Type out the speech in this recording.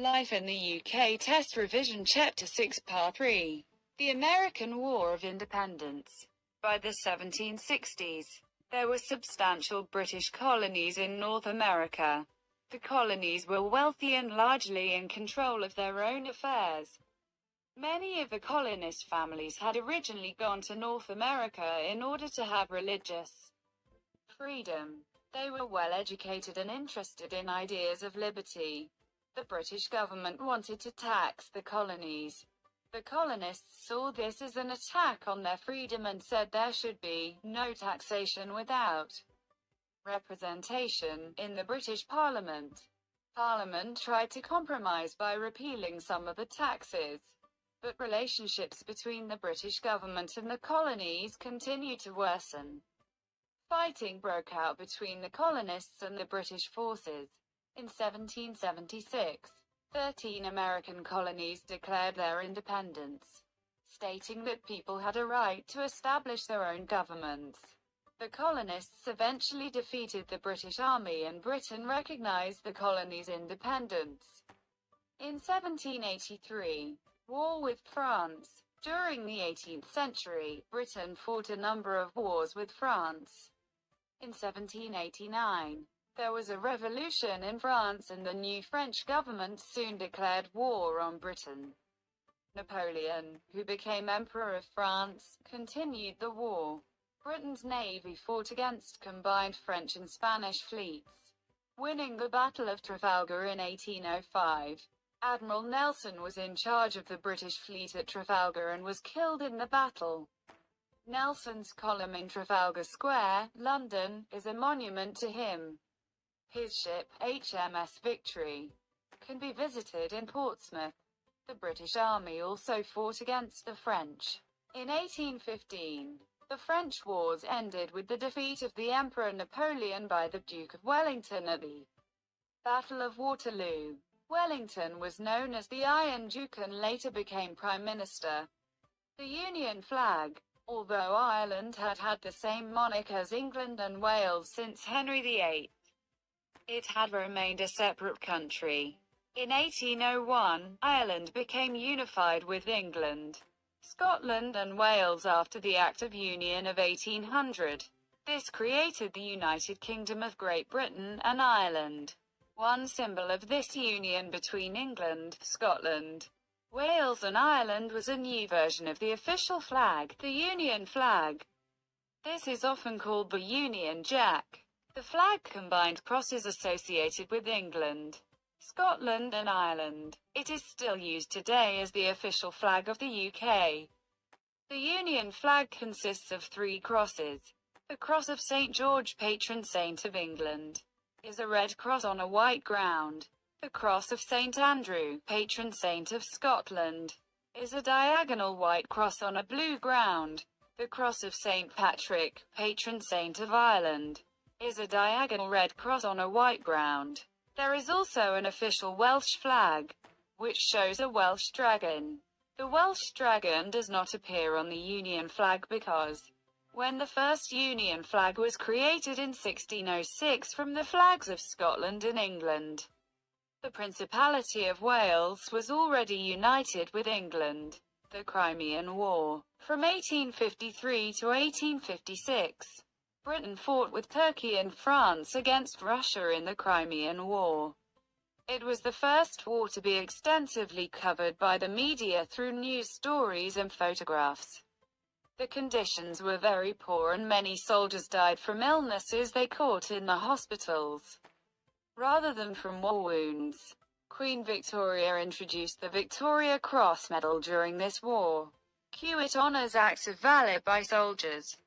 Life in the UK Test Revision Chapter 6 Part 3. The American War of Independence. By the 1760s, there were substantial British colonies in North America. The colonies were wealthy and largely in control of their own affairs. Many of the colonist families had originally gone to North America in order to have religious freedom. They were well educated and interested in ideas of liberty. The British government wanted to tax the colonies. The colonists saw this as an attack on their freedom and said there should be no taxation without representation in the British Parliament. Parliament tried to compromise by repealing some of the taxes, but relationships between the British government and the colonies continued to worsen. Fighting broke out between the colonists and the British forces. In 1776, 13 American colonies declared their independence, stating that people had a right to establish their own governments. The colonists eventually defeated the British Army and Britain recognized the colonies' independence. In 1783, war with France. During the 18th century, Britain fought a number of wars with France. In 1789, there was a revolution in France and the new French government soon declared war on Britain. Napoleon, who became Emperor of France, continued the war. Britain's navy fought against combined French and Spanish fleets, winning the Battle of Trafalgar in 1805. Admiral Nelson was in charge of the British fleet at Trafalgar and was killed in the battle. Nelson's column in Trafalgar Square, London, is a monument to him. His ship, HMS Victory, can be visited in Portsmouth. The British Army also fought against the French. In 1815, the French wars ended with the defeat of the Emperor Napoleon by the Duke of Wellington at the Battle of Waterloo. Wellington was known as the Iron Duke and later became Prime Minister. The Union flag. Although Ireland had had the same monarch as England and Wales since Henry VIII, it had remained a separate country. In 1801, Ireland became unified with England, Scotland and Wales after the Act of Union of 1800. This created the United Kingdom of Great Britain and Ireland. One symbol of this union between England, Scotland, Wales and Ireland was a new version of the official flag, the Union flag. This is often called the Union Jack. The flag combined crosses associated with England, Scotland and Ireland. It is still used today as the official flag of the UK. The Union flag consists of 3 crosses. The Cross of St. George, patron saint of England, is a red cross on a white ground. The Cross of St. Andrew, patron saint of Scotland, is a diagonal white cross on a blue ground. The Cross of St. Patrick, patron saint of Ireland, is a diagonal red cross on a white ground. There is also an official Welsh flag, which shows a Welsh dragon. The Welsh dragon does not appear on the Union flag because, when the first Union flag was created in 1606 from the flags of Scotland and England, the Principality of Wales was already united with England. The Crimean War. From 1853 to 1856, Britain fought with Turkey and France against Russia in the Crimean War. It was the first war to be extensively covered by the media through news stories and photographs. The conditions were very poor and many soldiers died from illnesses they caught in the hospitals, rather than from war wounds. Queen Victoria introduced the Victoria Cross Medal during this war. It honors acts of valor by soldiers.